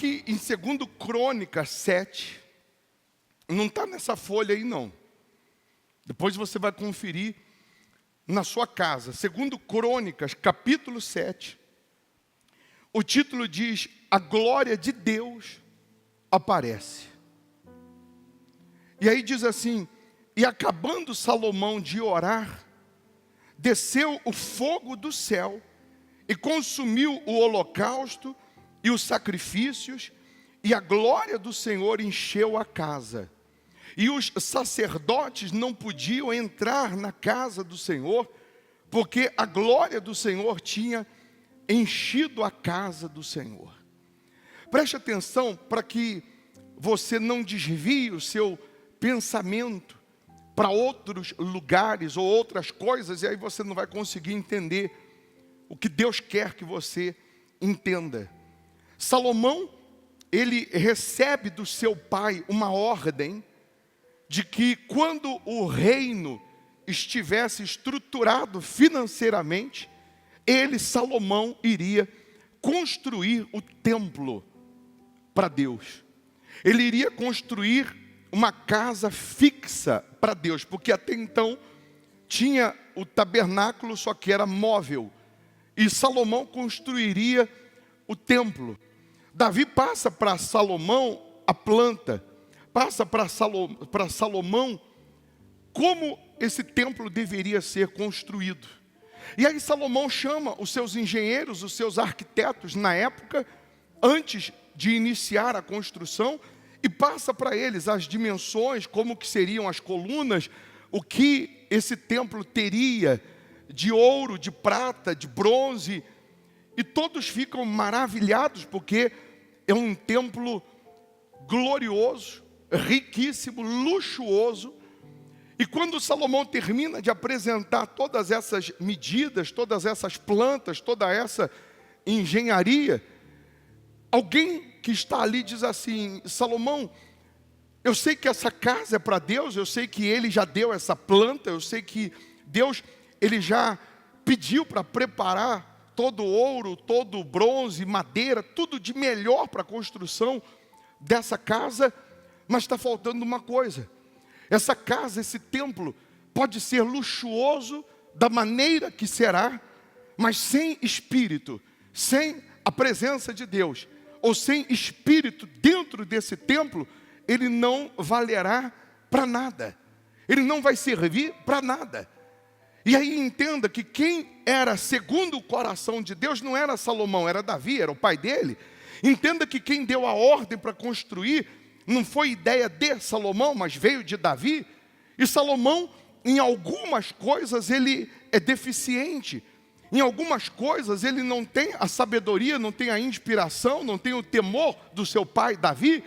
que em 2 Crônicas 7, não está nessa folha aí não. Depois você vai conferir na sua casa. 2 Crônicas, capítulo 7. O título diz: a glória de Deus aparece. E aí diz assim: e acabando Salomão de orar, desceu o fogo do céu e consumiu o holocausto e os sacrifícios, e a glória do Senhor encheu a casa. E os sacerdotes não podiam entrar na casa do Senhor, porque a glória do Senhor tinha enchido a casa do Senhor. Preste atenção para que você não desvie o seu pensamento para outros lugares ou outras coisas, e aí você não vai conseguir entender o que Deus quer que você entenda. Salomão, ele recebe do seu pai uma ordem de que quando o reino estivesse estruturado financeiramente, ele, Salomão, iria construir o templo para Deus. Ele iria construir uma casa fixa para Deus, porque até então tinha o tabernáculo, só que era móvel. E Salomão construiria o templo. Davi passa para Salomão a planta, passa para Salomão como esse templo deveria ser construído. E aí Salomão chama os seus engenheiros, os seus arquitetos na época, antes de iniciar a construção, e passa para eles as dimensões, como que seriam as colunas, o que esse templo teria de ouro, de prata, de bronze, e todos ficam maravilhados, porque é um templo glorioso, riquíssimo, luxuoso. E quando Salomão termina de apresentar todas essas medidas, todas essas plantas, toda essa engenharia, alguém que está ali diz assim: Salomão, eu sei que essa casa é para Deus, eu sei que Ele já deu essa planta, eu sei que Deus, Ele já pediu para preparar todo o ouro, todo o bronze, madeira, tudo de melhor para a construção dessa casa, mas está faltando uma coisa. Essa casa, esse templo, pode ser luxuoso da maneira que será, mas sem espírito, sem a presença de Deus, ou sem espírito dentro desse templo, ele não valerá para nada. Ele não vai servir para nada. E aí entenda que quem era segundo o coração de Deus não era Salomão, era Davi, era o pai dele. Entenda que quem deu a ordem para construir não foi ideia de Salomão, mas veio de Davi. E Salomão, em algumas coisas, ele é deficiente. Em algumas coisas, ele não tem a sabedoria, não tem a inspiração, não tem o temor do seu pai, Davi.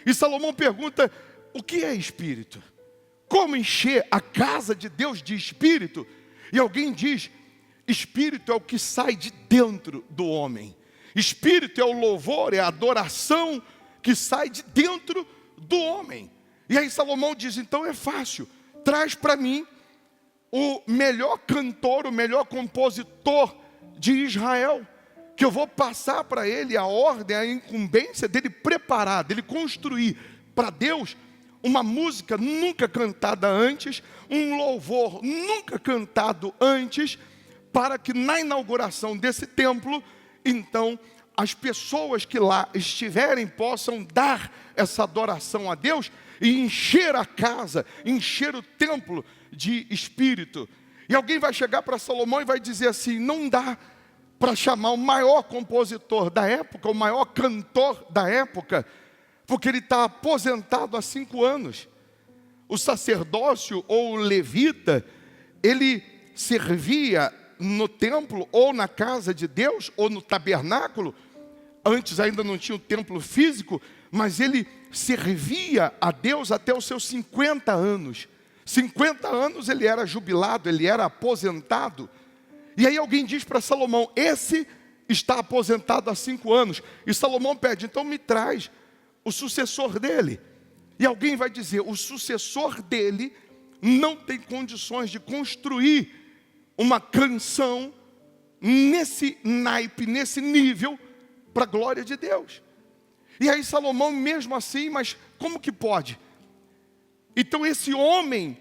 E Salomão pergunta: o que é espírito? Como encher a casa de Deus de espírito? E alguém diz: espírito é o que sai de dentro do homem. Espírito é o louvor, é a adoração que sai de dentro do homem. E aí Salomão diz: então é fácil, traz para mim o melhor cantor, o melhor compositor de Israel, que eu vou passar para ele a ordem, a incumbência dele preparar, dele construir para Deus uma música nunca cantada antes, um louvor nunca cantado antes, para que na inauguração desse templo, então, as pessoas que lá estiverem possam dar essa adoração a Deus e encher a casa, encher o templo de espírito. E alguém vai chegar para Salomão e vai dizer assim: não dá para chamar o maior compositor da época, o maior cantor da época, porque ele está aposentado há 5 anos. O sacerdócio ou o levita, ele servia no templo ou na casa de Deus ou no tabernáculo. Antes ainda não tinha o templo físico, mas ele servia a Deus até os seus 50 anos. 50 anos ele era jubilado, ele era aposentado. E aí alguém diz para Salomão: esse está aposentado há 5 anos. E Salomão pede: então me traz o sucessor dele. E alguém vai dizer: o sucessor dele não tem condições de construir uma canção nesse naipe, nesse nível, para a glória de Deus. E aí Salomão mesmo assim, mas como que pode? Então esse homem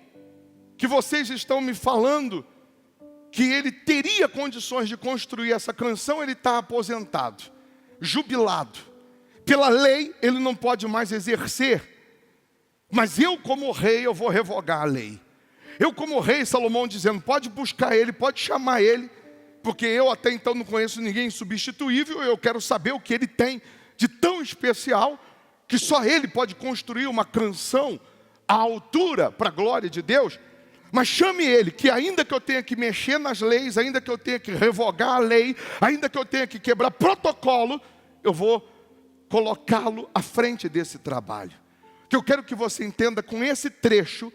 que vocês estão me falando, que ele teria condições de construir essa canção, ele está aposentado, jubilado. Pela lei, ele não pode mais exercer. Mas eu como rei, eu vou revogar a lei. Eu como rei, Salomão dizendo, pode buscar ele, pode chamar ele, porque eu até então não conheço ninguém substituível, eu quero saber o que ele tem de tão especial, que só ele pode construir uma canção à altura para a glória de Deus. Mas chame ele, que ainda que eu tenha que mexer nas leis, ainda que eu tenha que revogar a lei, ainda que eu tenha que quebrar protocolo, eu vou colocá-lo à frente desse trabalho. O que eu quero que você entenda com esse trecho,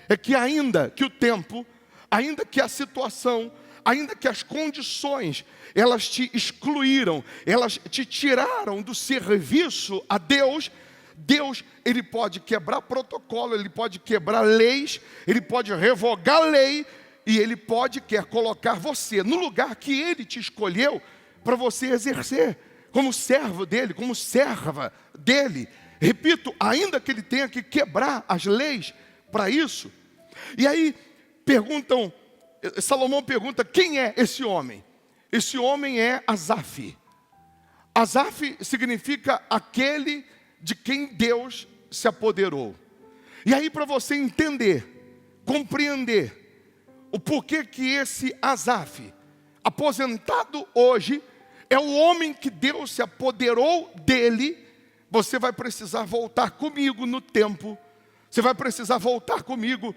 é que ainda que o tempo, ainda que a situação, ainda que as condições, elas te excluíram, elas te tiraram do serviço a Deus, Deus, ele pode quebrar protocolo, ele pode quebrar leis, ele pode revogar a lei, e ele quer colocar você no lugar que ele te escolheu para você exercer, como servo dele, como serva dele. Repito, ainda que ele tenha que quebrar as leis para isso. E aí Salomão pergunta, quem é esse homem? Esse homem é Asaf. Asaf significa aquele de quem Deus se apoderou. E aí para você entender, compreender o porquê que esse Asaf, aposentado hoje, é o homem que Deus se apoderou dele, você vai precisar voltar comigo no tempo. Você vai precisar voltar comigo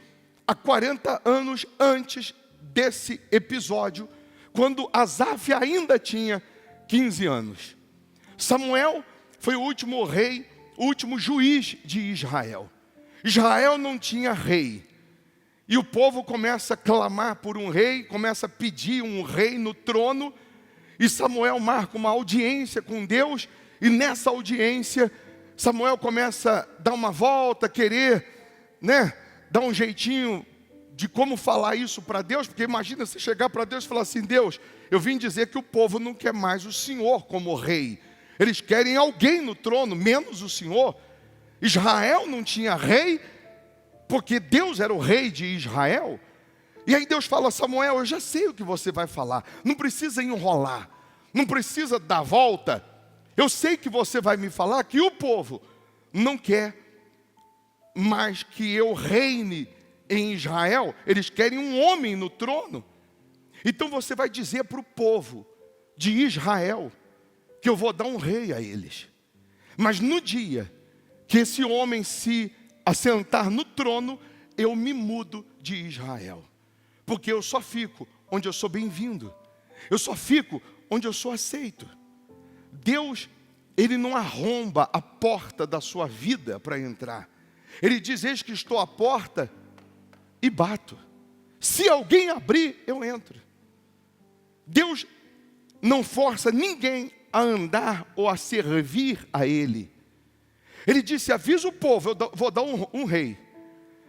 há 40 anos antes desse episódio, quando Asaf ainda tinha 15 anos. Samuel foi o último rei, o último juiz de Israel. Israel não tinha rei. E o povo começa a clamar por um rei, começa a pedir um rei no trono. E Samuel marca uma audiência com Deus. E nessa audiência, Samuel começa a dar uma volta, querer, dar um jeitinho de como falar isso para Deus. Porque imagina você chegar para Deus e falar assim, Deus, eu vim dizer que o povo não quer mais o Senhor como rei. Eles querem alguém no trono, menos o Senhor. Israel não tinha rei, porque Deus era o rei de Israel. E aí Deus fala, Samuel, eu já sei o que você vai falar. Não precisa enrolar, não precisa dar volta. Eu sei que você vai me falar que o povo não quer mais que eu reine em Israel. Eles querem um homem no trono. Então você vai dizer para o povo de Israel que eu vou dar um rei a eles. Mas no dia que esse homem se assentar no trono, eu me mudo de Israel. Porque eu só fico onde eu sou bem-vindo. Eu só fico onde eu sou aceito. Deus, ele não arromba a porta da sua vida para entrar. Ele diz, eis que estou à porta e bato. Se alguém abrir, eu entro. Deus não força ninguém a andar ou a servir a Ele. Ele disse, avisa o povo, eu vou dar um rei.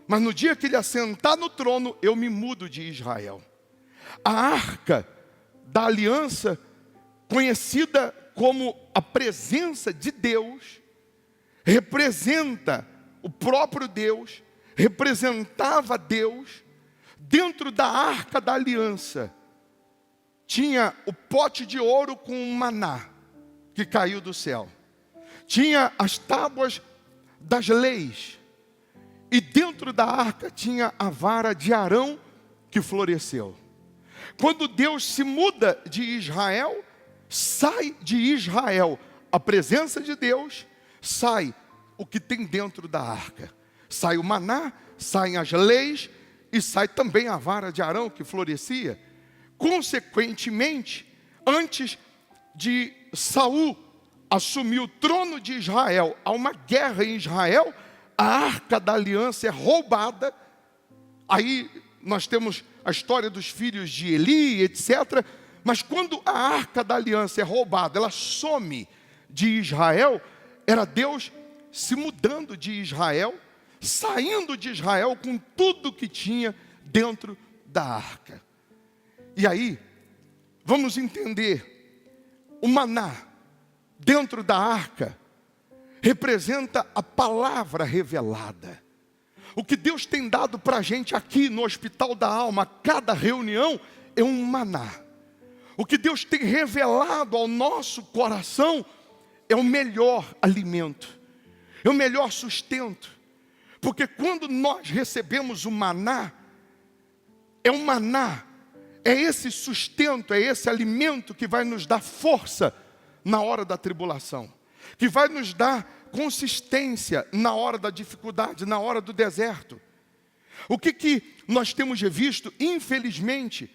Mas no dia que ele assentar no trono, eu me mudo de Israel. A arca da aliança, conhecida como a presença de Deus, representa o próprio Deus, representava Deus. Dentro da arca da aliança, tinha o pote de ouro com maná, que caiu do céu. Tinha as tábuas das leis. E dentro da arca tinha a vara de Arão que floresceu. Quando Deus se muda de Israel, sai de Israel a presença de Deus, sai o que tem dentro da arca. Sai o maná, saem as leis e sai também a vara de Arão que florescia. Consequentemente, antes de Saul assumir o trono de Israel, há uma guerra em Israel, a arca da aliança é roubada. Aí nós temos a história dos filhos de Eli, etc. Mas quando a arca da aliança é roubada, ela some de Israel, era Deus se mudando de Israel, saindo de Israel com tudo que tinha dentro da arca. E aí, vamos entender, o maná dentro da arca representa a palavra revelada. O que Deus tem dado para a gente aqui no Hospital da Alma, a cada reunião, é um maná. O que Deus tem revelado ao nosso coração é o melhor alimento, é o melhor sustento. Porque quando nós recebemos o maná, é um maná, é esse sustento, é esse alimento que vai nos dar força na hora da tribulação, que vai nos dar consistência na hora da dificuldade, na hora do deserto. O que nós temos visto, infelizmente,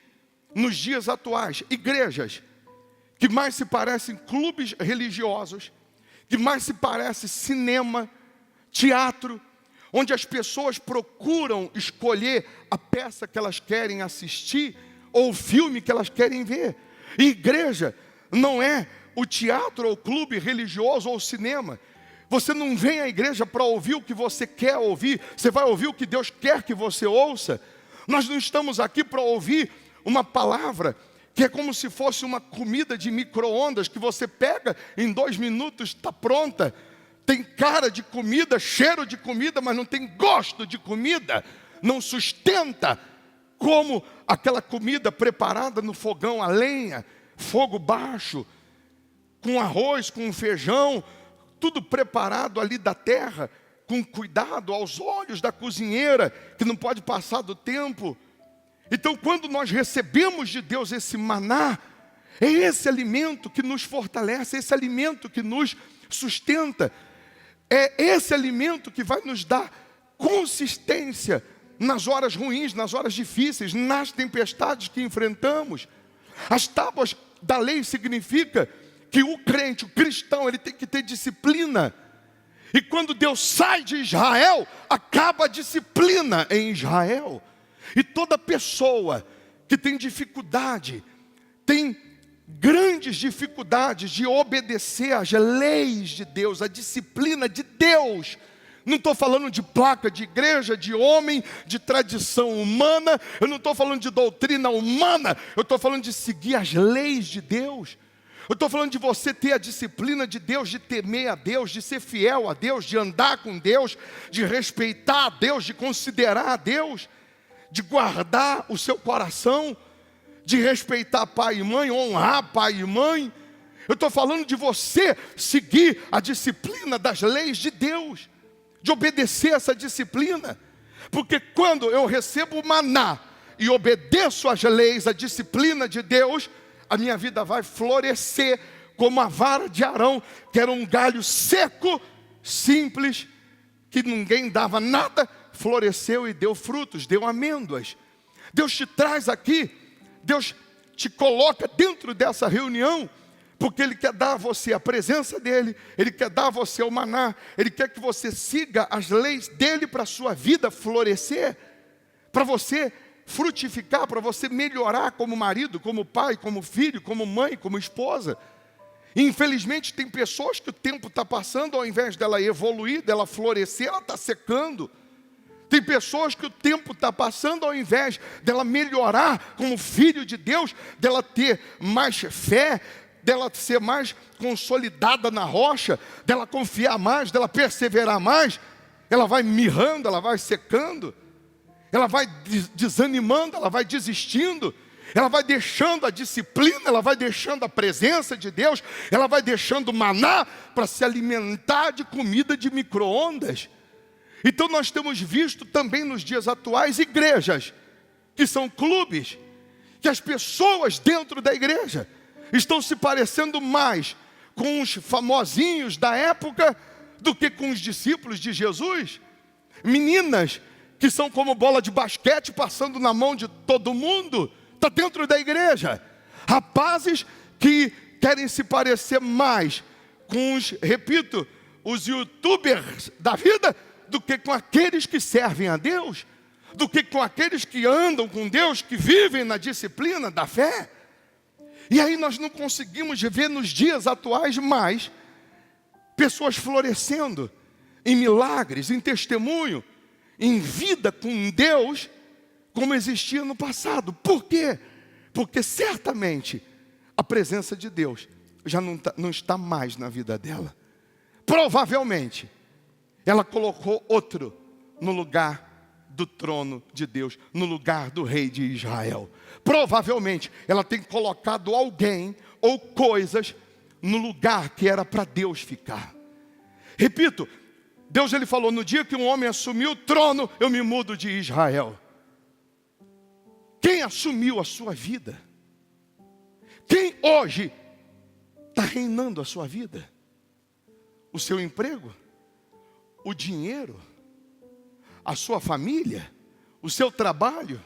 nos dias atuais? Igrejas que mais se parecem clubes religiosos, que mais se parece cinema, teatro, onde as pessoas procuram escolher a peça que elas querem assistir ou o filme que elas querem ver. E igreja não é o teatro ou o clube religioso ou o cinema. Você não vem à igreja para ouvir o que você quer ouvir, você vai ouvir o que Deus quer que você ouça. Nós não estamos aqui para ouvir uma palavra que é como se fosse uma comida de micro-ondas, que você pega em 2 minutos, está pronta. Tem cara de comida, cheiro de comida, mas não tem gosto de comida. Não sustenta como aquela comida preparada no fogão a lenha, fogo baixo, com arroz, com feijão, tudo preparado ali da terra, com cuidado, aos olhos da cozinheira, que não pode passar do tempo. Então, quando nós recebemos de Deus esse maná, é esse alimento que nos fortalece, esse alimento que nos sustenta, é esse alimento que vai nos dar consistência nas horas ruins, nas horas difíceis, nas tempestades que enfrentamos. As tábuas da lei significa que o crente, o cristão, ele tem que ter disciplina. E quando Deus sai de Israel, acaba a disciplina em Israel. E toda pessoa que tem dificuldade, tem grandes dificuldades de obedecer às leis de Deus, à disciplina de Deus. Não estou falando de placa de igreja, de homem, de tradição humana. Eu não estou falando de doutrina humana. Eu estou falando de seguir as leis de Deus. Eu estou falando de você ter a disciplina de Deus, de temer a Deus, de ser fiel a Deus, de andar com Deus, de respeitar a Deus, de considerar a Deus, de guardar o seu coração, de respeitar pai e mãe, honrar pai e mãe. Eu estou falando de você seguir a disciplina das leis de Deus, de obedecer essa disciplina. Porque quando eu recebo o maná e obedeço às leis, a disciplina de Deus, a minha vida vai florescer como a vara de Arão, que era um galho seco, simples, que ninguém dava nada, floresceu e deu frutos, deu amêndoas. Deus te traz aqui, Deus te coloca dentro dessa reunião, porque Ele quer dar a você a presença dEle, Ele quer dar a você o maná, Ele quer que você siga as leis dEle para a sua vida florescer, para você frutificar, para você melhorar como marido, como pai, como filho, como mãe, como esposa. E, infelizmente tem pessoas que o tempo está passando, ao invés dela evoluir, dela florescer, ela está secando. Tem pessoas que o tempo está passando, ao invés dela melhorar como filho de Deus, dela ter mais fé, dela ser mais consolidada na rocha, dela confiar mais, dela perseverar mais, ela vai mirrando, ela vai secando, ela vai desanimando, ela vai desistindo, ela vai deixando a disciplina, ela vai deixando a presença de Deus, ela vai deixando o maná para se alimentar de comida de micro-ondas. Então nós temos visto também nos dias atuais igrejas, que são clubes, que as pessoas dentro da igreja estão se parecendo mais com os famosinhos da época do que com os discípulos de Jesus. Meninas que são como bola de basquete passando na mão de todo mundo, está dentro da igreja. Rapazes que querem se parecer mais com os, repito, os youtubers da vida, do que com aqueles que servem a Deus, do que com aqueles que andam com Deus, que vivem na disciplina da fé. E aí nós não conseguimos ver nos dias atuais mais pessoas florescendo em milagres, em testemunho, em vida com Deus, como existia no passado. Por quê? Porque certamente a presença de Deus já não está mais na vida dela. provavelmente, ela colocou outro no lugar do trono de Deus, no lugar do rei de Israel. Provavelmente, ela tem colocado alguém ou coisas no lugar que era para Deus ficar. Repito, Deus ele falou, no dia que um homem assumiu o trono, eu me mudo de Israel. Quem assumiu a sua vida? Quem hoje está reinando a sua vida? O seu emprego? O dinheiro? A sua família? O seu trabalho?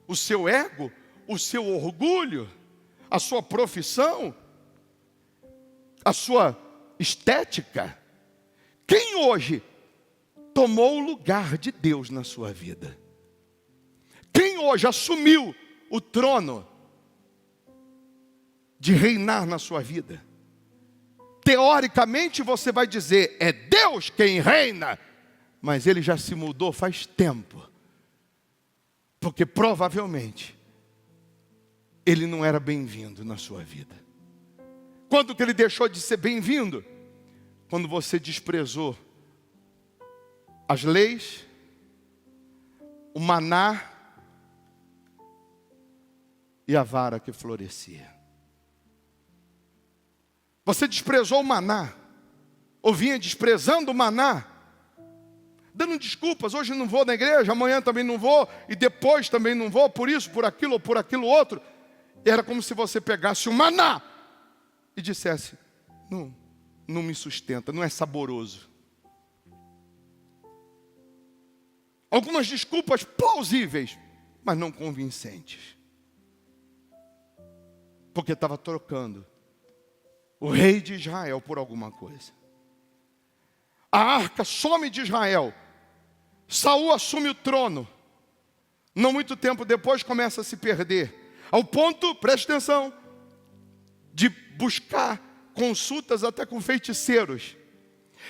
O seu ego? O seu orgulho? A sua profissão? A sua estética? Quem hoje tomou o lugar de Deus na sua vida? Quem hoje assumiu o trono de reinar na sua vida? Teoricamente você vai dizer, é Deus quem reina, mas ele já se mudou faz tempo, porque provavelmente ele não era bem-vindo na sua vida. Quando que ele deixou de ser bem-vindo? Quando você desprezou as leis, o maná e a vara que florescia. Você desprezou o maná, ou vinha desprezando o maná, dando desculpas, hoje não vou na igreja, amanhã também não vou, e depois também não vou, por isso, por aquilo ou por aquilo outro. Era como se você pegasse o maná e dissesse, não me sustenta, não é saboroso. Algumas desculpas plausíveis, mas não convincentes. Porque estava trocando o rei de Israel por alguma coisa. A arca some de Israel. Saul assume o trono. Não muito tempo depois começa a se perder. Ao ponto, preste atenção, de buscar consultas até com feiticeiros.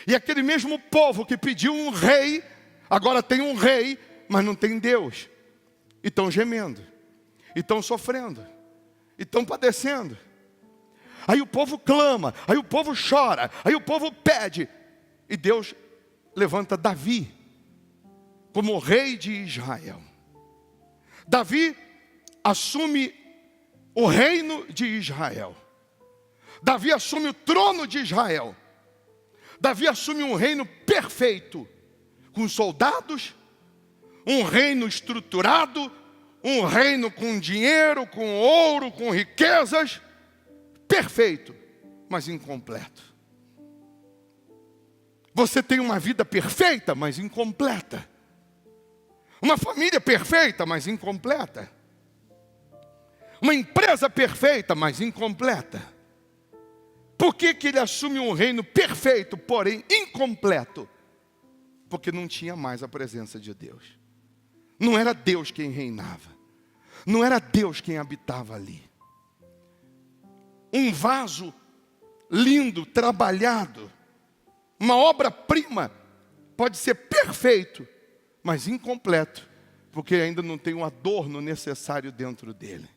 E aquele mesmo povo que pediu um rei, agora tem um rei, mas não tem Deus. E estão gemendo, e estão sofrendo, e estão padecendo. Aí o povo clama, aí o povo chora, aí o povo pede. E Deus levanta Davi como rei de Israel. Davi assume o reino de Israel. Davi assume o trono de Israel. Davi assume um reino perfeito, com soldados, um reino estruturado, um reino com dinheiro, com ouro, com riquezas, perfeito, mas incompleto. Você tem uma vida perfeita, mas incompleta. Uma família perfeita, mas incompleta. Uma empresa perfeita, mas incompleta. Por que ele assume um reino perfeito, porém incompleto? Porque não tinha mais a presença de Deus. Não era Deus quem reinava. Não era Deus quem habitava ali. Um vaso lindo, trabalhado, uma obra-prima, pode ser perfeito, mas incompleto, porque ainda não tem o adorno necessário dentro dele.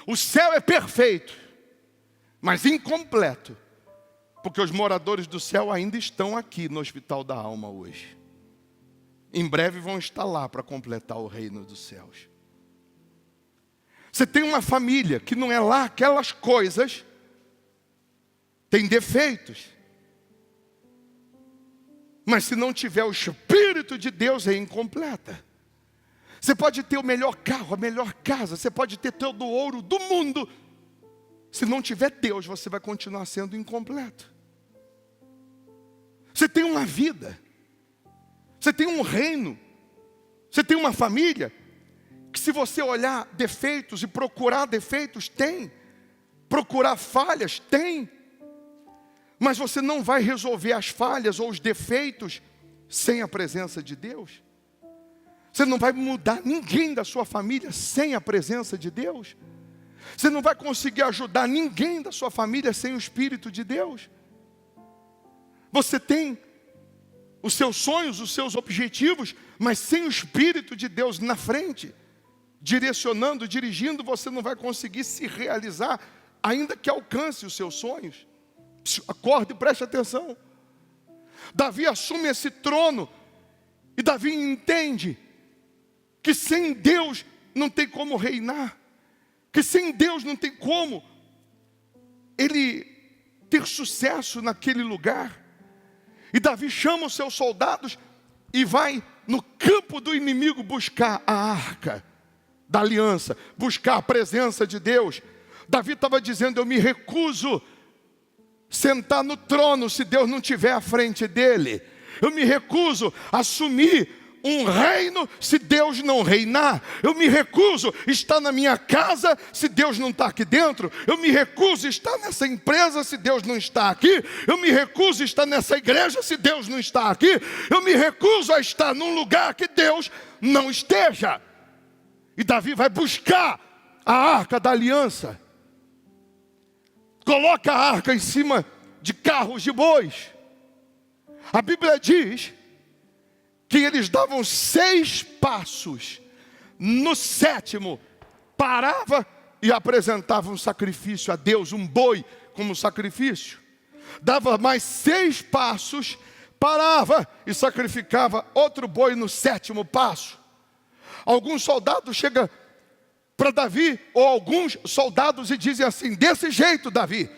O céu é perfeito, mas incompleto, porque os moradores do céu ainda estão aqui no Hospital da Alma hoje. Em breve vão estar lá para completar o reino dos céus. Você tem uma família que não é lá aquelas coisas, tem defeitos. Mas se não tiver o Espírito de Deus, é incompleta. Você pode ter o melhor carro, a melhor casa, você pode ter todo o ouro do mundo. Se não tiver Deus, você vai continuar sendo incompleto. Você tem uma vida, você tem um reino, você tem uma família, que se você olhar defeitos e procurar defeitos, tem. Procurar falhas, tem. Mas você não vai resolver as falhas ou os defeitos sem a presença de Deus. Você não vai mudar ninguém da sua família sem a presença de Deus. Você não vai conseguir ajudar ninguém da sua família sem o Espírito de Deus. Você tem os seus sonhos, os seus objetivos, mas sem o Espírito de Deus na frente, direcionando, dirigindo, você não vai conseguir se realizar, ainda que alcance os seus sonhos. Acorde e preste atenção. Davi assume esse trono. E Davi entende que sem Deus não tem como reinar. Que sem Deus não tem como ele ter sucesso naquele lugar. E Davi chama os seus soldados e vai no campo do inimigo buscar a arca da aliança, buscar a presença de Deus. Davi estava dizendo: eu me recuso sentar no trono se Deus não estiver à frente dele. Eu me recuso a assumir um reino se Deus não reinar. Eu me recuso a estar na minha casa se Deus não está aqui dentro. Eu me recuso a estar nessa empresa se Deus não está aqui. Eu me recuso a estar nessa igreja se Deus não está aqui. Eu me recuso a estar num lugar que Deus não esteja. E Davi vai buscar a arca da aliança. Coloca a arca em cima de carros de bois. A Bíblia diz que eles davam 6 passos. No 7º, parava e apresentava um sacrifício a Deus, um boi como sacrifício. Dava mais 6 passos, parava e sacrificava outro boi no 7º passo. Alguns soldados chegam para Davi, ou alguns soldados, e dizem assim: desse jeito, Davi,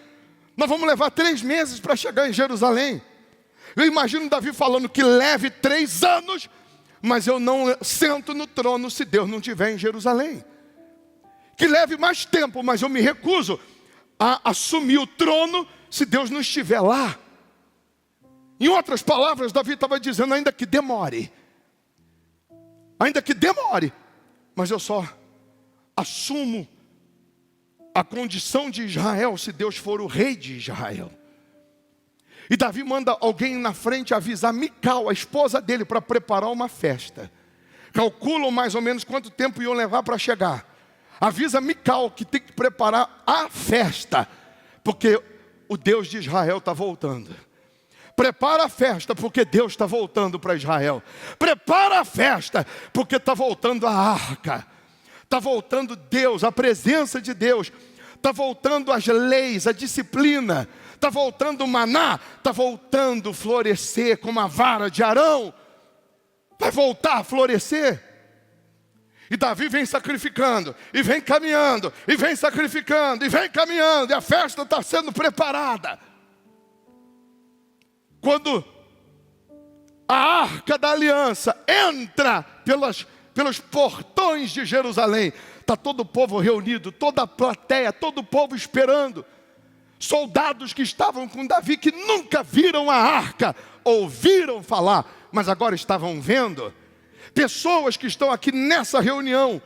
nós vamos levar 3 meses para chegar em Jerusalém. Eu imagino Davi falando que leve 3 anos, mas eu não sento no trono se Deus não estiver em Jerusalém. Que leve mais tempo, mas eu me recuso a assumir o trono se Deus não estiver lá. Em outras palavras, Davi estava dizendo: ainda que demore, mas eu só assumo a condição de Israel se Deus for o rei de Israel. E Davi manda alguém na frente avisar Mical, a esposa dele, para preparar uma festa. Calculam mais ou menos quanto tempo iam levar para chegar. Avisa Mical que tem que preparar a festa, porque o Deus de Israel está voltando. Prepara a festa, porque Deus está voltando para Israel. Prepara a festa, porque está voltando a arca. Está voltando Deus, a presença de Deus. Está voltando as leis, a disciplina. Está voltando o maná. Está voltando florescer como a vara de Arão. Vai voltar a florescer. E Davi vem sacrificando, e vem caminhando, e vem sacrificando, e vem caminhando. E a festa está sendo preparada. Quando a arca da aliança entra pelos portões de Jerusalém, está todo o povo reunido, toda a plateia, todo o povo esperando. Soldados que estavam com Davi, que nunca viram a arca, ouviram falar, mas agora estavam vendo. Pessoas que estão aqui nessa reunião,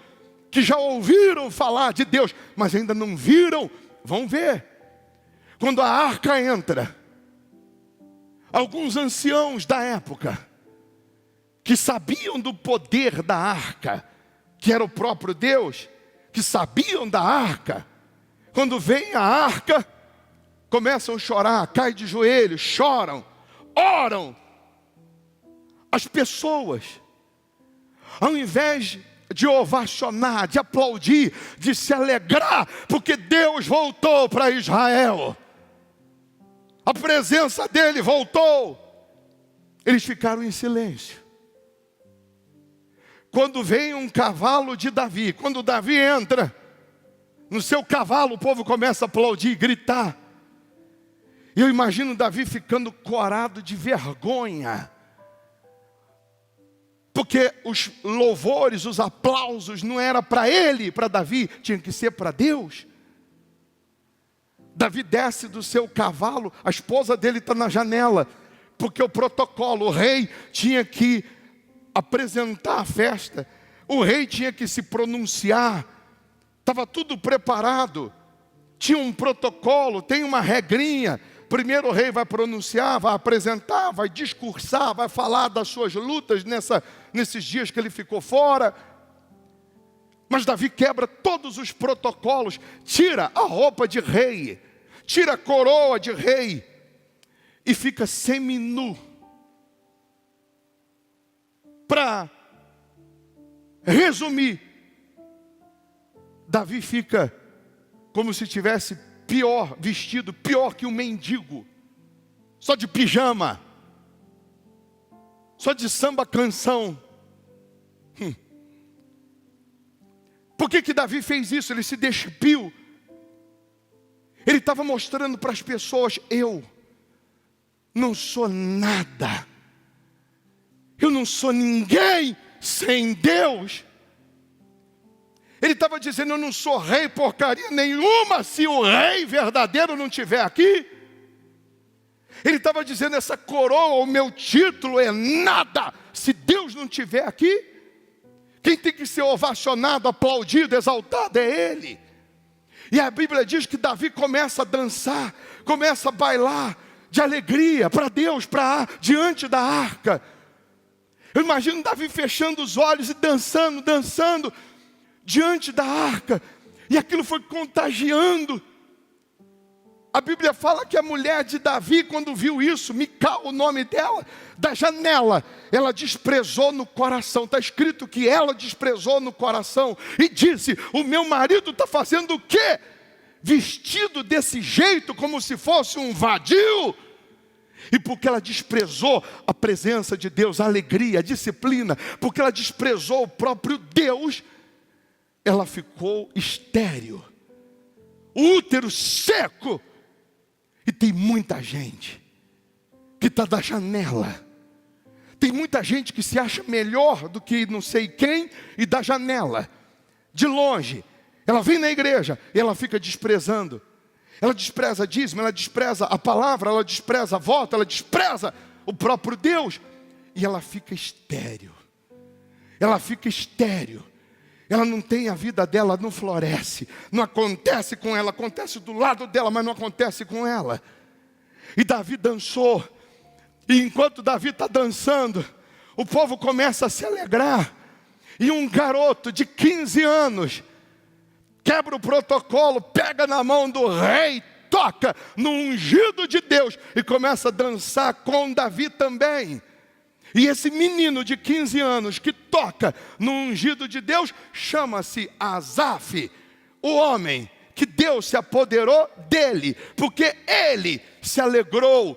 que já ouviram falar de Deus, mas ainda não viram, vão ver. Quando a arca entra, alguns anciãos da época, que sabiam do poder da arca, que era o próprio Deus, que sabiam da arca, quando vem a arca, começam a chorar, caem de joelhos, choram, oram. As pessoas, ao invés de ovacionar, de aplaudir, de se alegrar, porque Deus voltou para Israel, a presença dele voltou, eles ficaram em silêncio. Quando vem um cavalo de Davi, quando Davi entra no seu cavalo, o povo começa a aplaudir, gritar. E eu imagino Davi ficando corado de vergonha, porque os louvores, os aplausos não era para ele, para Davi, tinha que ser para Deus. Davi desce do seu cavalo, a esposa dele está na janela, porque o protocolo, o rei tinha que apresentar a festa, o rei tinha que se pronunciar, estava tudo preparado, tinha um protocolo, tem uma regrinha. Primeiro o rei vai pronunciar, vai apresentar, vai discursar, vai falar das suas lutas nesses dias que ele ficou fora. Mas Davi quebra todos os protocolos, tira a roupa de rei, tira a coroa de rei e fica seminu. Para resumir, Davi fica como se tivesse vestido pior que um mendigo. só de pijama, só de samba canção. Por que Davi fez isso? Ele se despiu. Ele estava mostrando para as pessoas: eu não sou nada, eu não sou ninguém sem Deus. Ele estava dizendo: eu não sou rei porcaria nenhuma se o rei verdadeiro não estiver aqui. Ele estava dizendo: essa coroa, o meu título é nada se Deus não estiver aqui. Quem tem que ser ovacionado, aplaudido, exaltado é Ele. E a Bíblia diz que Davi começa a dançar, começa a bailar de alegria para Deus, diante da arca. Eu imagino Davi fechando os olhos e dançando diante da arca. E aquilo foi contagiando. A Bíblia fala que a mulher de Davi, quando viu isso, Mical, o nome dela, da janela, ela desprezou no coração. Está escrito que ela desprezou no coração e disse: o meu marido está fazendo o quê? Vestido desse jeito, como se fosse um vadio. E porque ela desprezou a presença de Deus, a alegria, a disciplina, porque ela desprezou o próprio Deus, ela ficou estéril, útero seco. E tem muita gente que está da janela. Tem muita gente que se acha melhor do que não sei quem e da janela, de longe. Ela vem na igreja e ela fica desprezando. Ela despreza dízimo, ela despreza a palavra, ela despreza a voto, ela despreza o próprio Deus. E ela fica estéril. Ela fica estéril. Ela não tem, a vida dela não floresce, não acontece com ela, acontece do lado dela, mas não acontece com ela. E Davi dançou, e enquanto Davi está dançando, o povo começa a se alegrar, e um garoto de 15 anos, quebra o protocolo, pega na mão do rei, toca no ungido de Deus, e começa a dançar com Davi também. E esse menino de 15 anos que toca no ungido de Deus, chama-se Asaf, o homem que Deus se apoderou dele, porque ele se alegrou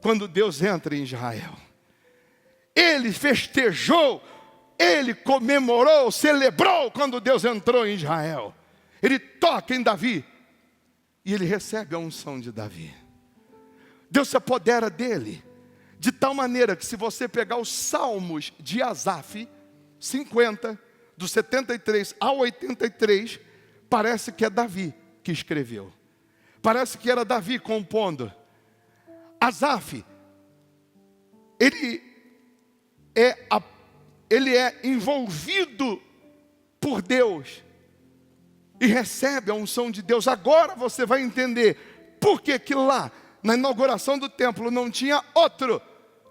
quando Deus entra em Israel. Ele festejou, ele comemorou, celebrou quando Deus entrou em Israel. Ele toca em Davi e ele recebe a unção de Davi. Deus se apodera dele. De tal maneira que se você pegar os salmos de Asaf, 50, do 73 ao 83, parece que é Davi que escreveu. Parece que era Davi compondo. Asaf, ele é envolvido por Deus e recebe a unção de Deus. Agora você vai entender por que lá na inauguração do templo não tinha outro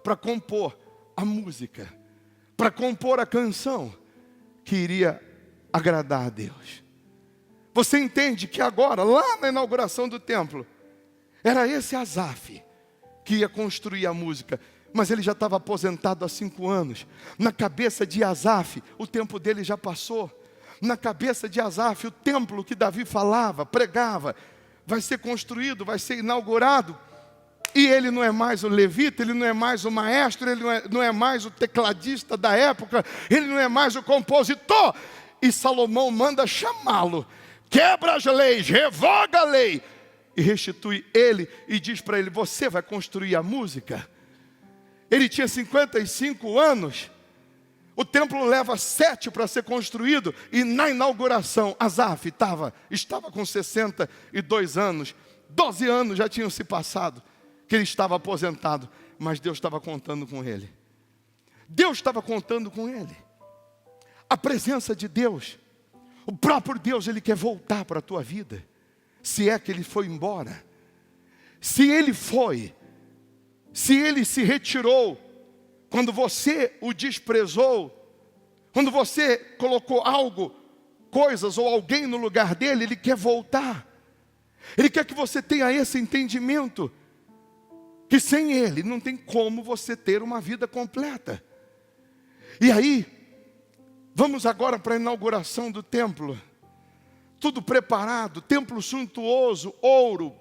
para compor a música, para compor a canção que iria agradar a Deus. Você entende que agora, lá na inauguração do templo, era esse Asaf que ia construir a música, mas ele já estava aposentado há 5 anos. Na cabeça de Asaf, o tempo dele já passou. Na cabeça de Asaf, o templo que Davi falava, pregava, vai ser construído, vai ser inaugurado. E ele não é mais o levita, ele não é mais o maestro, ele não é mais o tecladista da época, ele não é mais o compositor. E Salomão manda chamá-lo, quebra as leis, revoga a lei, e restitui ele, e diz para ele: você vai construir a música. Ele tinha 55 anos, o templo leva 7 para ser construído, e na inauguração, Asaf estava com 62 anos, 12 anos já tinham se passado, que ele estava aposentado, mas Deus estava contando com ele. Deus estava contando com ele. A presença de Deus, o próprio Deus, Ele quer voltar para a tua vida. Se é que Ele foi embora. Se Ele foi, se Ele se retirou, quando você o desprezou, quando você colocou algo, coisas ou alguém no lugar dele, Ele quer voltar. Ele quer que você tenha esse entendimento, que sem Ele não tem como você ter uma vida completa. E aí, vamos agora para a inauguração do templo. Tudo preparado, templo suntuoso, ouro,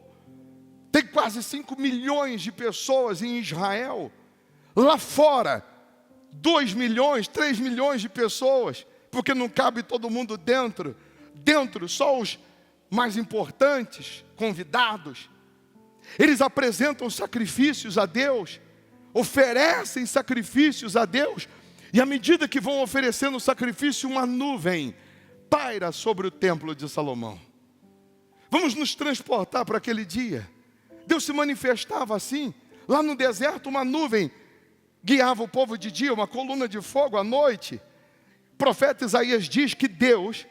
Tem quase 5 milhões de pessoas em Israel. Lá fora, 2 milhões, 3 milhões de pessoas, porque não cabe todo mundo dentro. Dentro, só os mais importantes, convidados. Eles apresentam sacrifícios a Deus, oferecem sacrifícios a Deus, e à medida que vão oferecendo o sacrifício, uma nuvem paira sobre o templo de Salomão. Vamos nos transportar para aquele dia. Deus se manifestava assim, lá no deserto, uma nuvem guiava o povo de dia, uma coluna de fogo à noite. O profeta Isaías diz que Deus,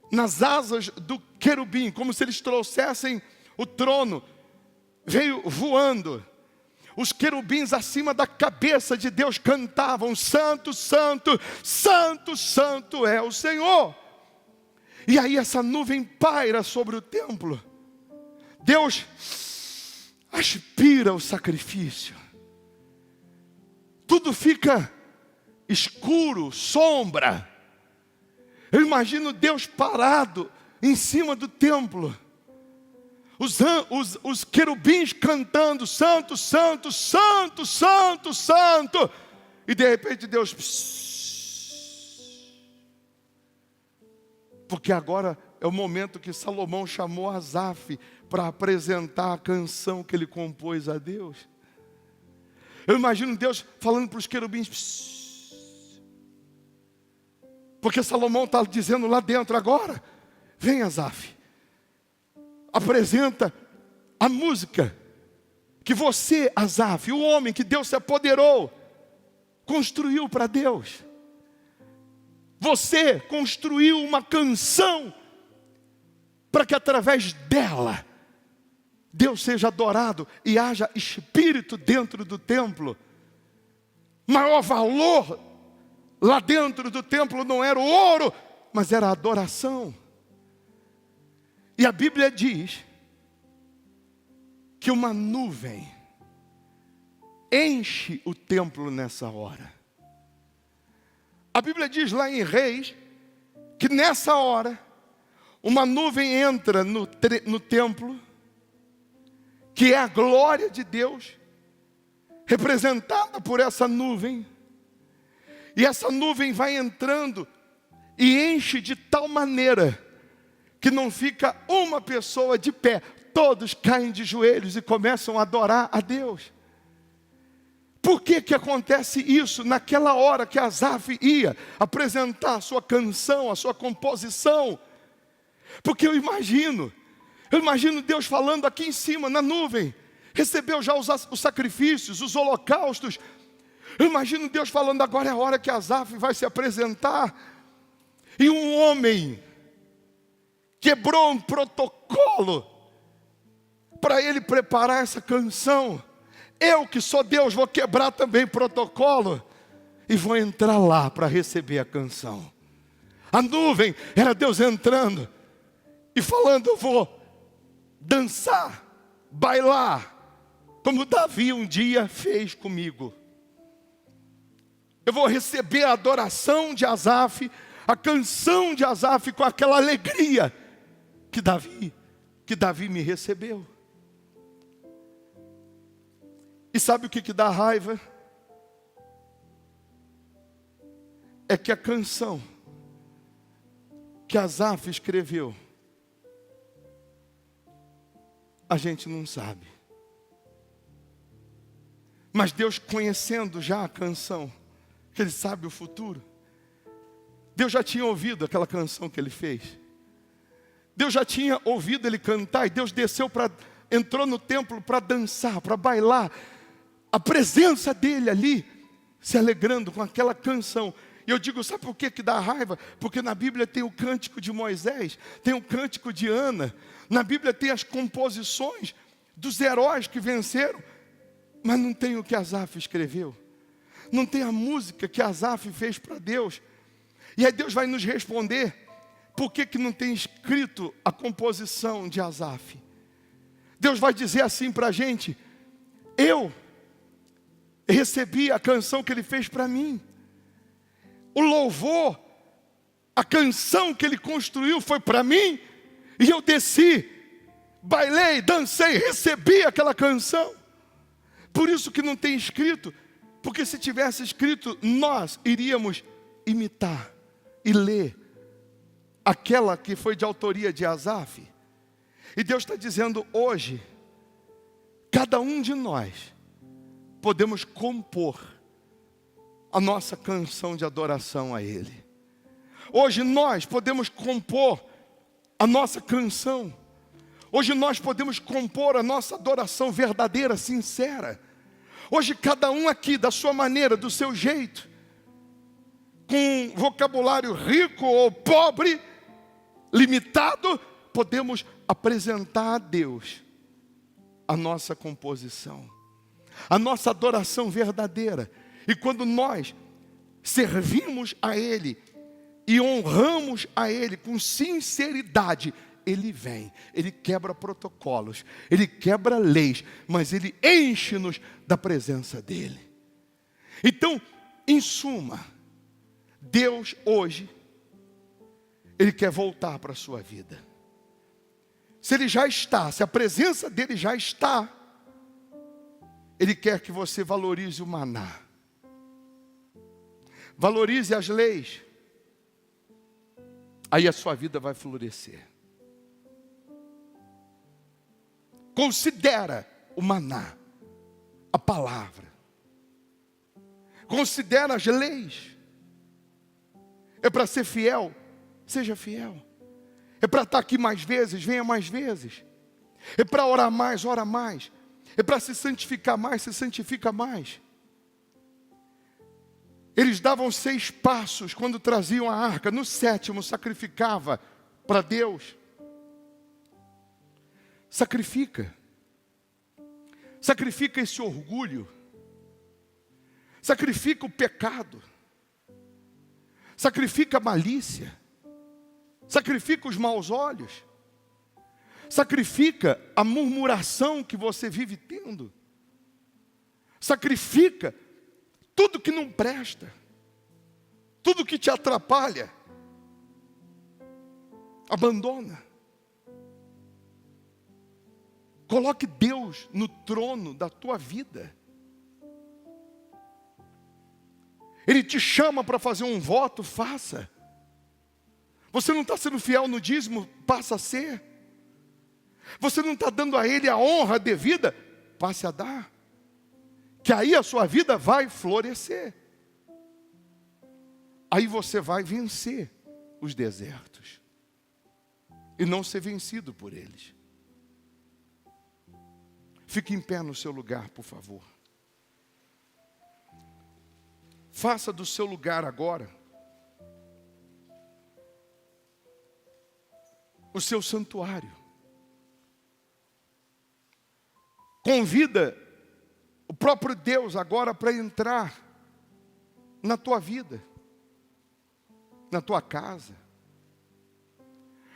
nas asas do querubim, como se eles trouxessem o trono, veio voando. Os querubins acima da cabeça de Deus cantavam: Santo, Santo, Santo, Santo é o Senhor. E aí essa nuvem paira sobre o templo. Deus aspira o sacrifício. Tudo fica escuro, sombra. Eu imagino Deus parado em cima do templo. Os querubins cantando: Santo, Santo, Santo, Santo, Santo. E de repente Deus... Porque agora é o momento que Salomão chamou Asaf para apresentar a canção que ele compôs a Deus. Eu imagino Deus falando para os querubins. Porque Salomão está dizendo lá dentro agora: vem, Asaf, apresenta a música que você, Asaf, o homem que Deus se apoderou, construiu para Deus. Você construiu uma canção para que através dela Deus seja adorado e haja espírito dentro do templo. Maior valor lá dentro do templo não era o ouro, mas era a adoração. E a Bíblia diz que uma nuvem enche o templo nessa hora. A Bíblia diz lá em Reis que nessa hora uma nuvem entra no templo, que é a glória de Deus, representada por essa nuvem. E essa nuvem vai entrando e enche de tal maneira que não fica uma pessoa de pé. Todos caem de joelhos e começam a adorar a Deus. Por que que acontece isso naquela hora que Asaf ia apresentar a sua canção, a sua composição? Porque eu imagino Deus falando aqui em cima, na nuvem. Recebeu já os sacrifícios, os holocaustos. Eu imagino Deus falando: agora é a hora que Asaf vai se apresentar. E um homem quebrou um protocolo para ele preparar essa canção. Eu que sou Deus vou quebrar também protocolo e vou entrar lá para receber a canção. A nuvem era Deus entrando e falando: eu vou dançar, bailar, como Davi um dia fez comigo. Eu vou receber a adoração de Asaf, a canção de Asaf, com aquela alegria que Davi me recebeu. E sabe o que dá raiva? É que a canção que Asaf escreveu, a gente não sabe. Mas Deus, conhecendo já a canção, que Ele sabe o futuro, Deus já tinha ouvido aquela canção que Ele fez. Deus já tinha ouvido ele cantar, e Deus entrou no templo para dançar, para bailar. A presença dele ali, se alegrando com aquela canção. E eu digo, sabe por que dá raiva? Porque na Bíblia tem o cântico de Moisés, tem o cântico de Ana. Na Bíblia tem as composições dos heróis que venceram. Mas não tem o que Asaf escreveu. Não tem a música que Asaf fez para Deus. E aí Deus vai nos responder: por que não tem escrito a composição de Asaf? Deus vai dizer assim para a gente: eu recebi a canção que Ele fez para mim. O louvor, a canção que Ele construiu foi para mim. E eu desci bailei, dancei, recebi aquela canção. Por isso que não tem escrito, porque se tivesse escrito, nós iríamos imitar e ler aquela que foi de autoria de Asaf. E Deus está dizendo hoje, cada um de nós podemos compor a nossa canção de adoração a Ele. Hoje nós podemos compor a nossa canção. Hoje nós podemos compor a nossa adoração verdadeira, sincera. Hoje cada um aqui, da sua maneira, do seu jeito, com vocabulário rico ou pobre, limitado, podemos apresentar a Deus a nossa composição, a nossa adoração verdadeira. E quando nós servimos a Ele e honramos a Ele com sinceridade, Ele vem, Ele quebra protocolos, Ele quebra leis, mas Ele enche-nos da presença dEle. Então, em suma, Deus hoje, Ele quer voltar para a sua vida. Se Ele já está, se a presença dEle já está, Ele quer que você valorize o maná, valorize as leis, aí a sua vida vai florescer. Considera o maná, a palavra. Considera as leis. É para ser fiel, seja fiel. É para estar aqui mais vezes, venha mais vezes. É para orar mais, ora mais. É para se santificar mais, se santifica mais. Eles davam 6 passos quando traziam a arca. No 7º sacrificava para Deus. Sacrifica. Sacrifica esse orgulho. Sacrifica o pecado. Sacrifica a malícia. Sacrifica os maus olhos. Sacrifica a murmuração que você vive tendo. Sacrifica tudo que não presta, tudo que te atrapalha. Abandona. Coloque Deus no trono da tua vida. Ele te chama para fazer um voto, faça. Você não está sendo fiel no dízimo, passa a ser. Você não está dando a Ele a honra devida, passe a dar. Que aí a sua vida vai florescer. Aí você vai vencer os desertos. E não ser vencido por eles. Fique em pé no seu lugar, por favor. Faça do seu lugar agora o seu santuário. Convida o próprio Deus agora para entrar na tua vida, na tua casa.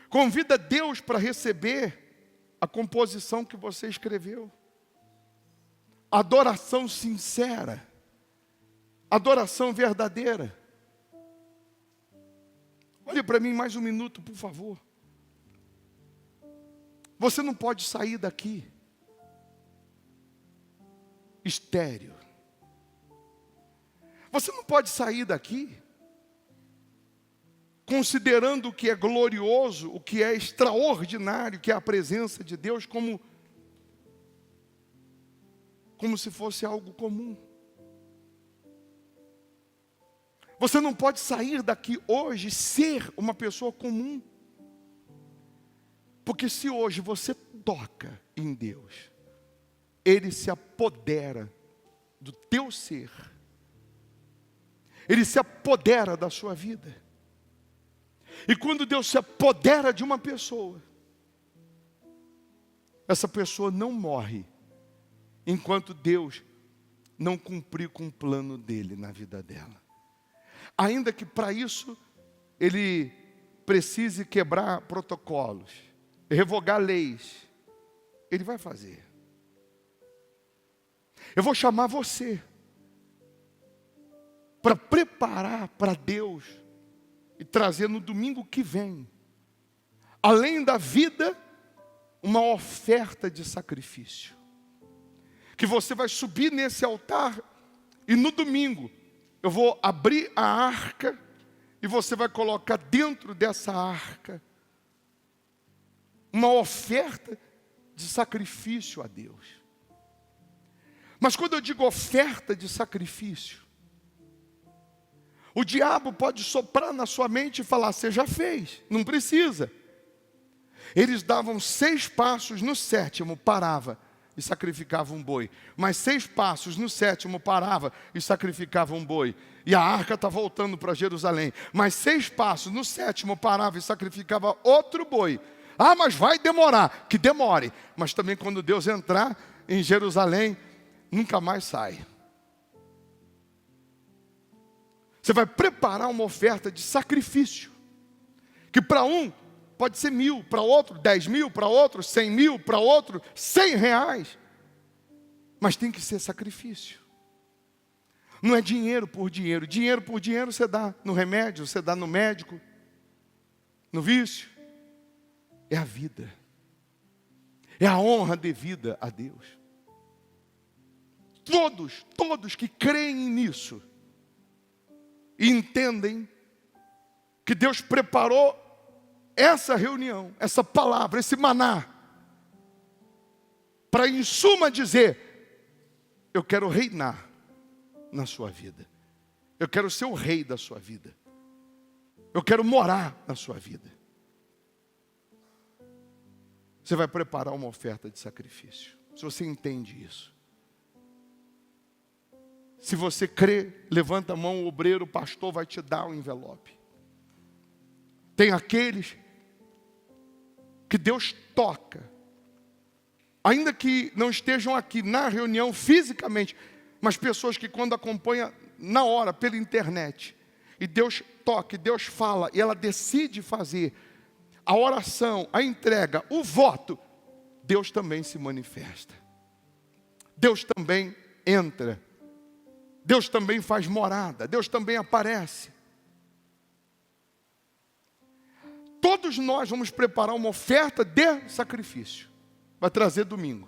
Convida Deus para receber a composição que você escreveu. Adoração sincera. Adoração verdadeira. Olhe para mim mais um minuto, por favor. Você não pode sair daqui estéril. Você não pode sair daqui considerando o que é glorioso, o que é extraordinário, que é a presença de Deus, como se fosse algo comum. Você não pode sair daqui hoje ser uma pessoa comum. Porque se hoje você toca em Deus, Ele se apodera do teu ser. Ele se apodera da sua vida. E quando Deus se apodera de uma pessoa, essa pessoa não morre enquanto Deus não cumprir com o plano dele na vida dela. Ainda que para isso Ele precise quebrar protocolos, revogar leis, Ele vai fazer. Eu vou chamar você para preparar para Deus e trazer no domingo que vem, além da vida uma oferta de sacrifício. Que você vai subir nesse altar e no domingo eu vou abrir a arca e você vai colocar dentro dessa arca uma oferta de sacrifício a Deus. Mas quando eu digo oferta de sacrifício, o diabo pode soprar na sua mente e falar: você já fez, não precisa. Eles davam 6 passos, no 7º parava e sacrificava um boi. Mais 6 passos, no 7º parava e sacrificava um boi. E a arca está voltando para Jerusalém. Mais 6 passos, no 7º parava e sacrificava outro boi. Ah, mas vai demorar. Que demore. Mas também quando Deus entrar em Jerusalém, nunca mais sai. Você vai preparar uma oferta de sacrifício. Que para um pode ser 1.000, para outro 10.000, para outro 100.000, para outro R$100. Mas tem que ser sacrifício. Não é dinheiro por dinheiro. Dinheiro por dinheiro você dá no remédio, você dá no médico, no vício. É a vida. É a honra devida a Deus. Todos que creem nisso e entendem que Deus preparou essa reunião, essa palavra, esse maná, para em suma dizer: eu quero reinar na sua vida. Eu quero ser o rei da sua vida. Eu quero morar na sua vida. Você vai preparar uma oferta de sacrifício. Se você entende isso. Se você crê, levanta a mão, o obreiro, o pastor vai te dar um envelope. Tem aqueles que Deus toca, ainda que não estejam aqui na reunião fisicamente, mas pessoas que quando acompanham na hora, pela internet, e Deus toca, e Deus fala, e ela decide fazer a oração, a entrega, o voto, Deus também se manifesta. Deus também entra. Deus também faz morada. Deus também aparece. Todos nós vamos preparar uma oferta de sacrifício. Vai trazer domingo.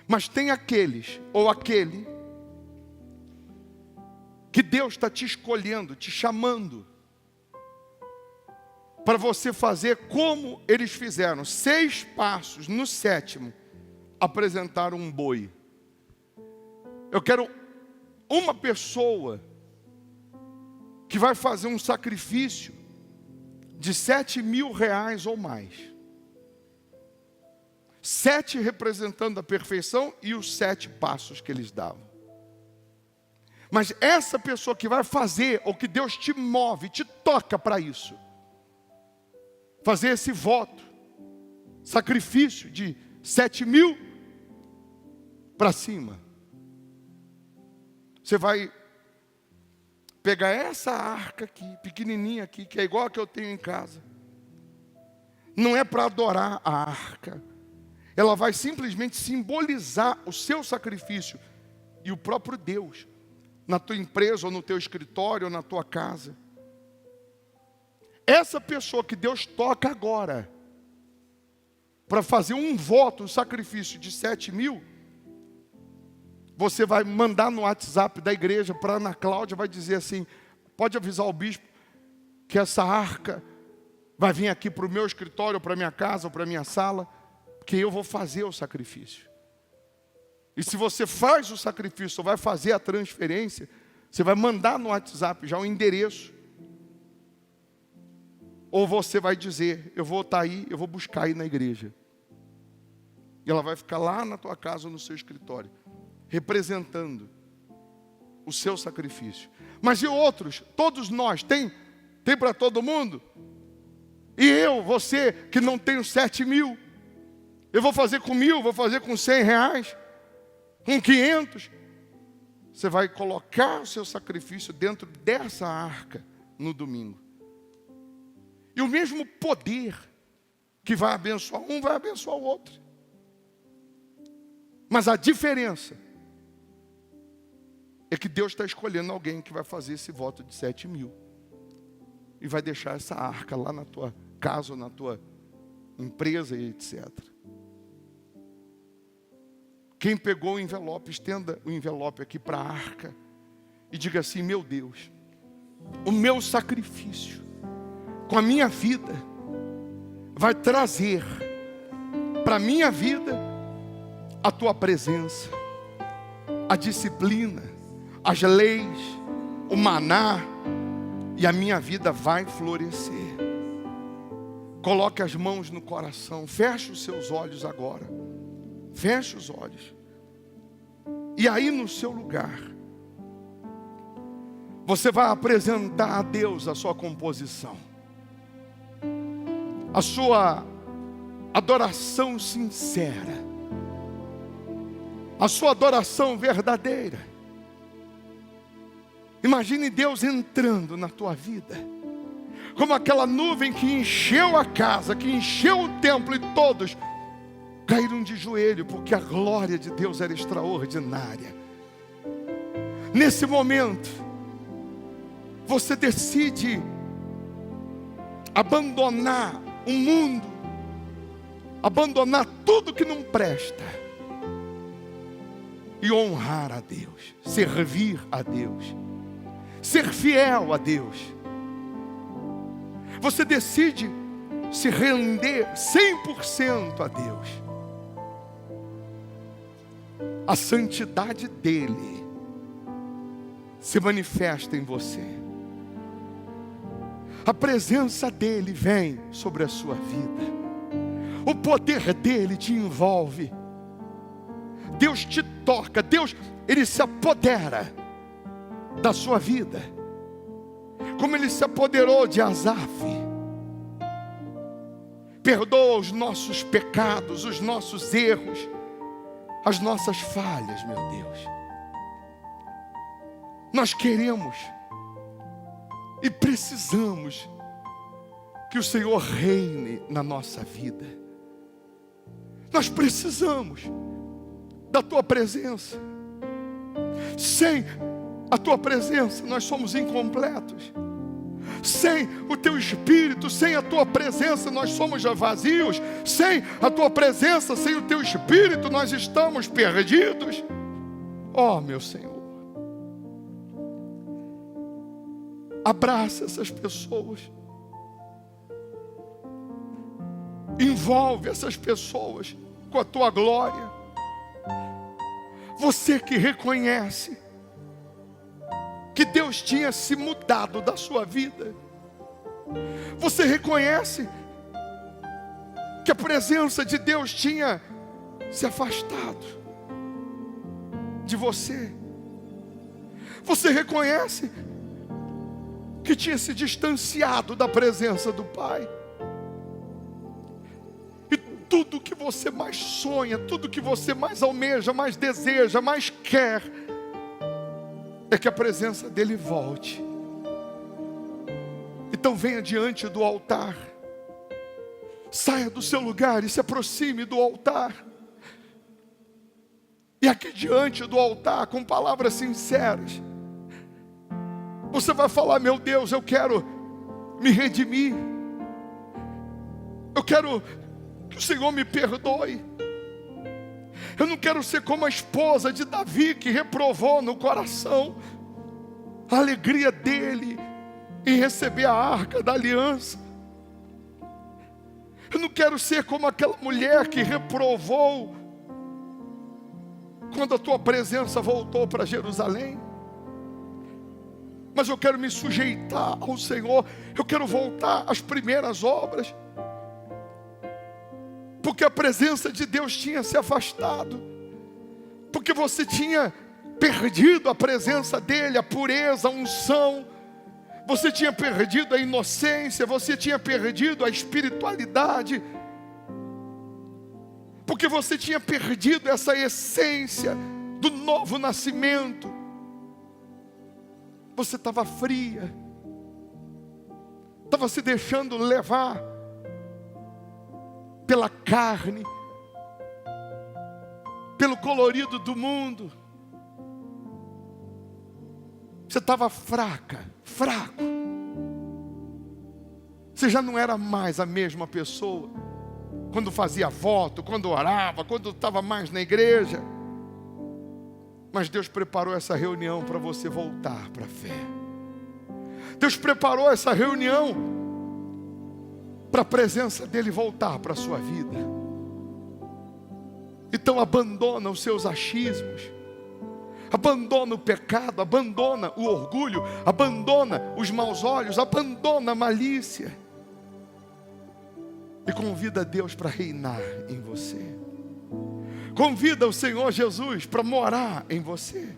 Mas tem aqueles, ou aquele, que Deus está te escolhendo, te chamando, para você fazer como eles fizeram. 6 passos, no 7º, apresentaram um boi. Eu quero uma pessoa que vai fazer um sacrifício de R$7.000 ou mais. 7 representando a perfeição e os 7 passos que eles davam. Mas essa pessoa que vai fazer, ou que Deus te move, te toca para isso, fazer esse voto, sacrifício de 7.000 para cima. Você vai pegar essa arca aqui, pequenininha aqui, que é igual a que eu tenho em casa. Não é para adorar a arca. Ela vai simplesmente simbolizar o seu sacrifício e o próprio Deus, na tua empresa, ou no teu escritório, ou na tua casa. Essa pessoa que Deus toca agora, para fazer um voto, um sacrifício de 7.000, você vai mandar no WhatsApp da igreja para a Ana Cláudia, vai dizer assim: pode avisar o bispo que essa arca vai vir aqui para o meu escritório, para a minha casa, ou para a minha sala, porque eu vou fazer o sacrifício. E se você faz o sacrifício, ou vai fazer a transferência, você vai mandar no WhatsApp já o endereço. Ou você vai dizer: eu vou estar aí, eu vou buscar aí na igreja. E ela vai ficar lá na tua casa ou no seu escritório, representando o seu sacrifício. Mas e outros? Todos nós, tem para todo mundo? E eu, você, que não tenho 7.000, eu vou fazer com 1.000, vou fazer com R$100, com 500. Você vai colocar o seu sacrifício dentro dessa arca no domingo. E o mesmo poder que vai abençoar um, vai abençoar o outro. Mas a diferença é que Deus está escolhendo alguém que vai fazer esse voto de 7.000. E vai deixar essa arca lá na tua casa ou na tua empresa e etc. Quem pegou o envelope, estenda o envelope aqui para a arca e diga assim: meu Deus, o meu sacrifício com a minha vida vai trazer para a minha vida a tua presença, a disciplina, as leis, o maná, e a minha vida vai florescer. Coloque as mãos no coração, feche os seus olhos agora, feche os olhos, e aí no seu lugar, você vai apresentar a Deus a sua composição, a sua adoração sincera, a sua adoração verdadeira. Imagine Deus entrando na tua vida, como aquela nuvem que encheu a casa, que encheu o templo, e todos caíram de joelho, porque a glória de Deus era extraordinária. Nesse momento, você decide abandonar o mundo, abandonar tudo que não presta, e honrar a Deus, servir a Deus, ser fiel a Deus. Você decide se render 100% a Deus. A santidade dele se manifesta em você. A presença dele vem sobre a sua vida. O poder dele te envolve. Deus te toca. Deus, ele se apodera da sua vida, como ele se apoderou de Asaf. Perdoa os nossos pecados, os nossos erros, as nossas falhas, meu Deus. Nós queremos e precisamos que o Senhor reine na nossa vida. Nós precisamos da tua presença. Sem a tua presença nós somos incompletos. Sem o teu Espírito, sem a tua presença nós somos já vazios. Sem a tua presença, sem o teu Espírito nós estamos perdidos. Oh, meu Senhor, abraça essas pessoas, envolve essas pessoas com a tua glória. Você que reconhece que Deus tinha se mudado da sua vida, você reconhece que a presença de Deus tinha se afastado de você, você reconhece que tinha se distanciado da presença do Pai, e tudo que você mais sonha, tudo que você mais almeja, mais deseja, mais quer, é que a presença dele volte. Então venha diante do altar, saia do seu lugar e se aproxime do altar, e aqui diante do altar, com palavras sinceras, você vai falar: meu Deus, eu quero me redimir, eu quero que o Senhor me perdoe. Eu não quero ser como a esposa de Davi, que reprovou no coração a alegria dele em receber a arca da aliança. Eu não quero ser como aquela mulher que reprovou quando a tua presença voltou para Jerusalém. Mas eu quero me sujeitar ao Senhor. Eu quero voltar às primeiras obras, porque a presença de Deus tinha se afastado, porque você tinha perdido a presença dele, a pureza, a unção, você tinha perdido a inocência, você tinha perdido a espiritualidade, porque você tinha perdido essa essência do novo nascimento. Você estava fria, estava se deixando levar pela carne, pelo colorido do mundo. Você estava fraco. Você já não era mais a mesma pessoa. quando fazia voto, quando orava, quando estava mais na igreja. Mas Deus preparou essa reunião para você voltar para a fé. Deus preparou essa reunião para a presença dEle voltar para a sua vida. Então abandona os seus achismos, abandona o pecado, abandona o orgulho, abandona os maus olhos, abandona a malícia. E convida Deus para reinar em você. Convida o Senhor Jesus para morar em você,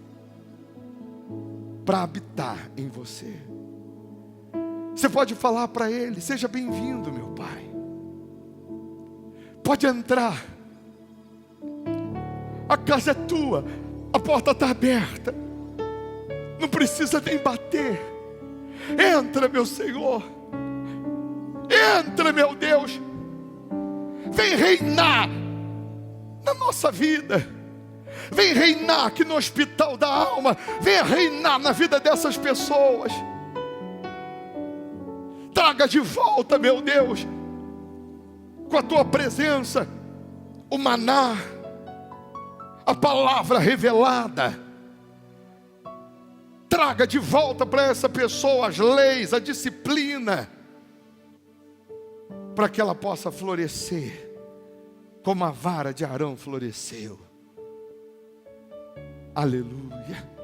para habitar em você. Você pode falar para Ele: seja bem-vindo, meu Pai. Pode entrar. A casa é tua, a porta está aberta. Não precisa nem bater. Entra, meu Senhor. Entra, meu Deus. Vem reinar na nossa vida. Vem reinar aqui no hospital da alma. Vem reinar na vida dessas pessoas. Traga de volta, meu Deus, com a tua presença, o maná, a palavra revelada. Traga de volta para essa pessoa as leis, a disciplina, para que ela possa florescer como a vara de Arão floresceu. Aleluia.